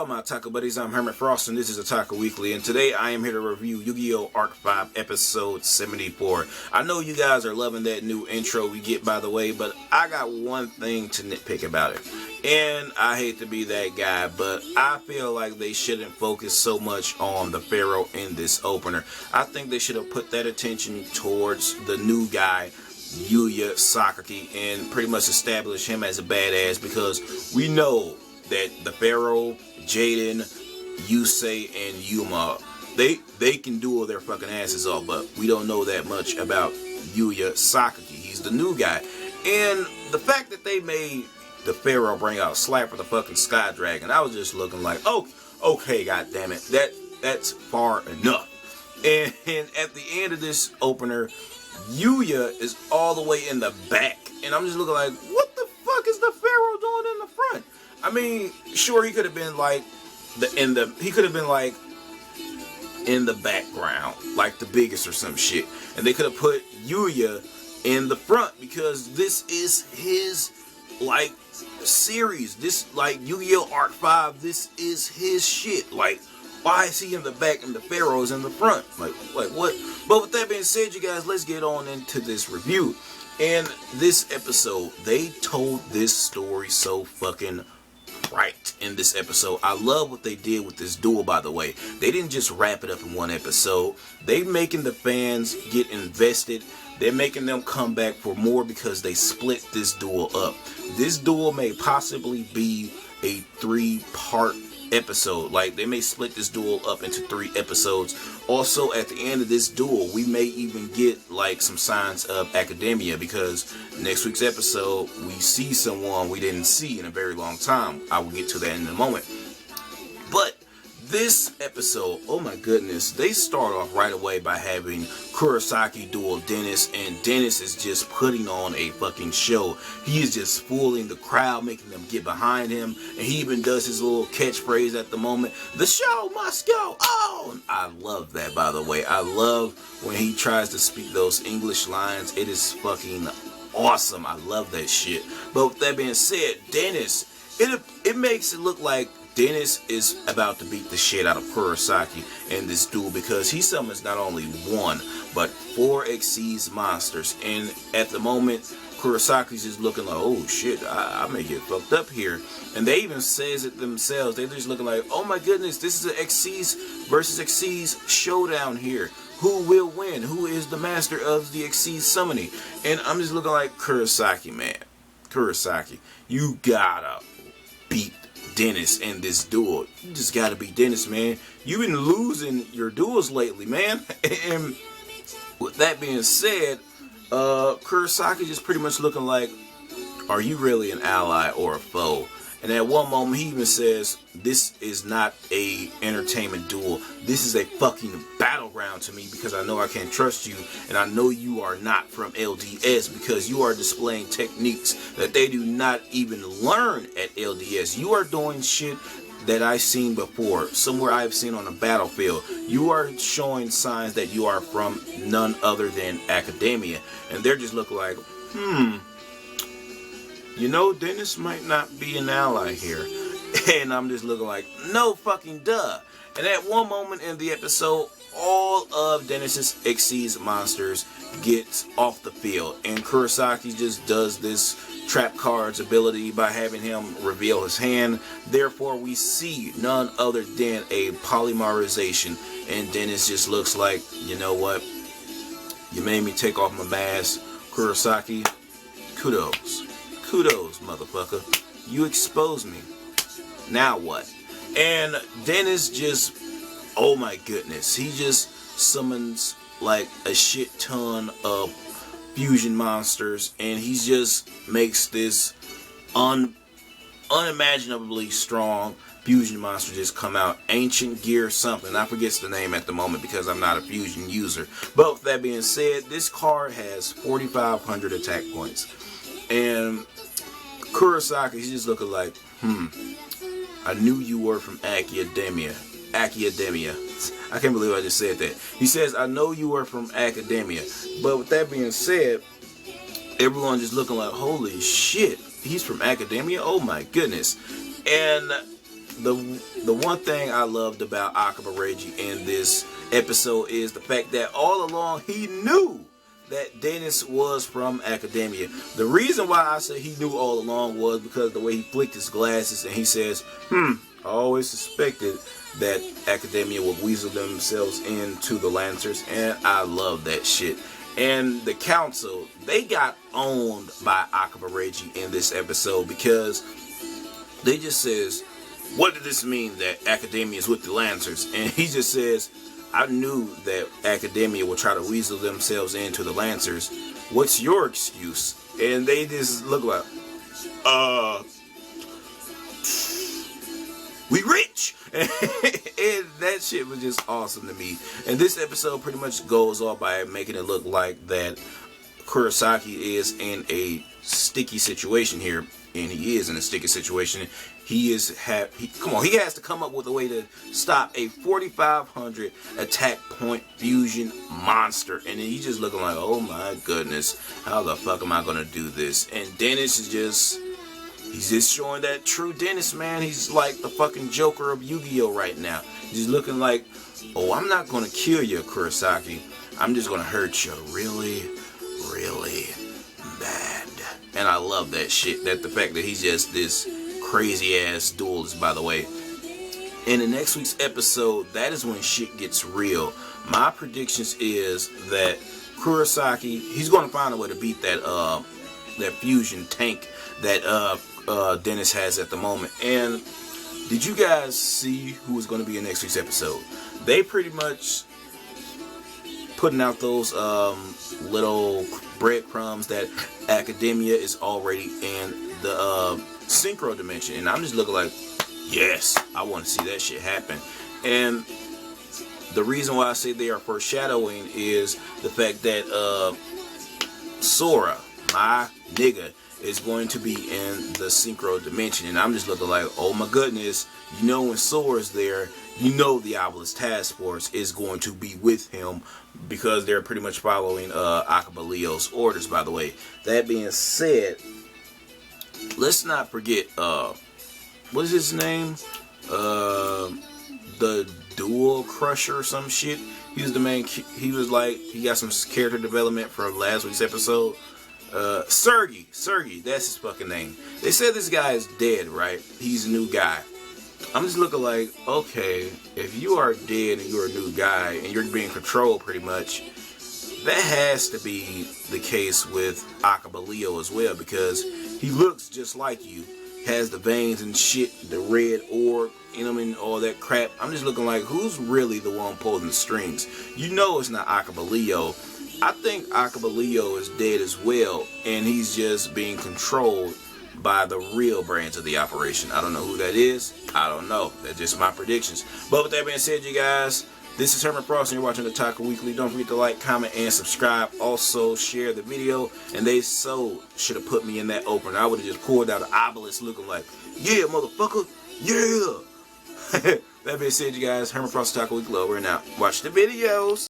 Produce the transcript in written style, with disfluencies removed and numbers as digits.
Hello my Otaku buddies, I'm Hermit Frost and this is Otaku Weekly, and today I am here to review Yu-Gi-Oh! Arc 5 episode 74. I know you guys are loving that new intro we get, by the way, but I got one thing to nitpick about it. And I hate to be that guy, but I feel like they shouldn't focus so much on the Pharaoh in this opener. I think they should have put that attention towards the new guy, Yuya Sakaki, and pretty much establish him as a badass, because we know that the Pharaoh, Jaden, Yusei, and Yuma, they can duel their fucking asses off, but we don't know that much about Yuya Sakaki. He's the new guy. And the fact that they made the Pharaoh bring out Slapper the fucking Sky Dragon, I was just looking like, oh, okay, goddammit, that's far enough. And at the end of this opener, Yuya is all the way in the back, and I'm just looking like, what the fuck is the Pharaoh doing in the front? I mean, sure, he could have been like in the background, like the biggest or some shit, and they could have put Yuya in the front, because this is his like series. This, like, Yu-Gi-Oh! Arc 5, this is his shit. Like, why is he in the back and the Pharaoh's in the front? Like what? But with that being said, you guys, let's get on into this review. In this episode, they told this story so fucking right in this episode. I love what they did with this duel, by the way. They didn't just wrap it up in one episode. They making the fans get invested. They're making them come back for more because they split this duel up. This duel may possibly be a 3-part episode. Like, they may split this duel up into 3 episodes. Also, at the end of this duel, we may even get like some signs of Academia, because next week's episode we see someone we didn't see in a very long time. I will get to that in a moment. But this episode, oh my goodness, they start off right away by having Kurosaki duel Dennis, and Dennis is just putting on a fucking show. He is just fooling the crowd, making them get behind him, and he even does his little catchphrase at the moment, "The show must go on." I love that, by the way. I love when he tries to speak those English lines. It is fucking awesome. I love that shit. But with that being said, Dennis, it makes it look like Dennis is about to beat the shit out of Kurosaki in this duel, because he summons not only 1 but 4 Xyz monsters, and at the moment Kurosaki's just looking like, oh shit, I may get fucked up here. And they even says it themselves. They're just looking like, oh my goodness, this is an Xyz versus Xyz showdown here. Who will win? Who is the master of the Xyz summoning? And I'm just looking like, Kurosaki, man, Kurosaki, you gotta beat Dennis in this duel. You just gotta beat Dennis, man. You've been losing your duels lately, man. And with that being said, Kurosaki just pretty much looking like, are you really an ally or a foe? And at one moment he even says, this is not a entertainment duel. This is a fucking battleground to me, because I know I can't trust you, and I know you are not from LDS, because you are displaying techniques that they do not even learn at LDS. You are doing shit that I've seen before, somewhere I've seen on a battlefield. You are showing signs that you are from none other than Academia. And they're just looking like, you know, Dennis might not be an ally here. And I'm just looking like, no fucking duh. And at one moment in the episode, all of Dennis's Xyz monsters get off the field, and Kurosaki just does this trap cards ability by having him reveal his hand. Therefore, we see none other than a polymerization, and Dennis just looks like, you know what? You made me take off my mask, Kurosaki. Kudos. Kudos, motherfucker. You exposed me. Now what? And Dennis just, oh my goodness, he just summons like a shit ton of fusion monsters, and he just makes this unimaginably strong fusion monster just come out. Ancient Gear something. I forget the name at the moment because I'm not a fusion user. But with that being said, this card has 4,500 attack points. And Kurosaki, he's just looking like, I knew you were from Academia. I can't believe I just said that. He says, I know you were from Academia. But with that being said, everyone just looking like, holy shit, he's from Academia? Oh my goodness. And the one thing I loved about Akiba Reiji in this episode is the fact that all along he knew that Dennis was from Academia. The reason why I say he knew all along was because the way he flicked his glasses and he says, I always suspected that Academia would weasel themselves into the Lancers, and I love that shit. And the council, they got owned by Akiba Reiji in this episode because they just says, what did this mean that Academia is with the Lancers? And he just says, I knew that Academia would try to weasel themselves into the Lancers. What's your excuse? And they just look like, we rich. And that shit was just awesome to me. And this episode pretty much goes off by making it look like that Kurosaki is in a sticky situation here, and he is in a sticky situation. He has to come up with a way to stop a 4,500 attack point fusion monster, and then he's just looking like, oh my goodness, how the fuck am I gonna do this? And Dennis is he's just showing that true Dennis, man. He's like the fucking Joker of Yu-Gi-Oh right now. He's looking like, oh, I'm not gonna kill you, Kurosaki. I'm just gonna hurt you really, really bad. And I love that shit. That the fact that he's just this crazy ass duelist, by the way. In the next week's episode, that is when shit gets real. My predictions is that Kurosaki, he's gonna find a way to beat that fusion tank that Dennis has at the moment. And did you guys see who is going to be in next week's episode? They pretty much putting out those little breadcrumbs that Academia is already in the synchro dimension, and I'm just looking like, yes, I want to see that shit happen. And the reason why I say they are foreshadowing is the fact that Sora, my nigga, is going to be in the synchro dimension, and I'm just looking like, oh my goodness, you know, when Sora's there, you know the Obelisk Task Force is going to be with him because they're pretty much following Akiba Leo's orders, by the way. That being said, let's not forget, what is his name? The Dual Crusher or some shit. He was the main, he was like, he got some character development from last week's episode. Sergey, that's his fucking name. They said this guy is dead, right? He's a new guy. I'm just looking like, okay, if you are dead and you're a new guy and you're being controlled pretty much, that has to be the case with Akiba Leo as well, because he looks just like you, has the veins and shit, the red orb in him and all that crap. I'm just looking like, who's really the one pulling the strings? You know it's not Akiba Leo. I think Akiba Leo is dead as well, and he's just being controlled by the real brains of the operation. I don't know who that is. I don't know. That's just my predictions. But with that being said, you guys, this is Herman Frost, and you're watching the Otaku Weekly. Don't forget to like, comment, and subscribe. Also, share the video. And they so should have put me in that opener. I would have just pulled out an obelisk looking like, yeah, motherfucker, yeah. That being said, you guys, Herman Frost, Otaku Weekly over and out. Watch the videos.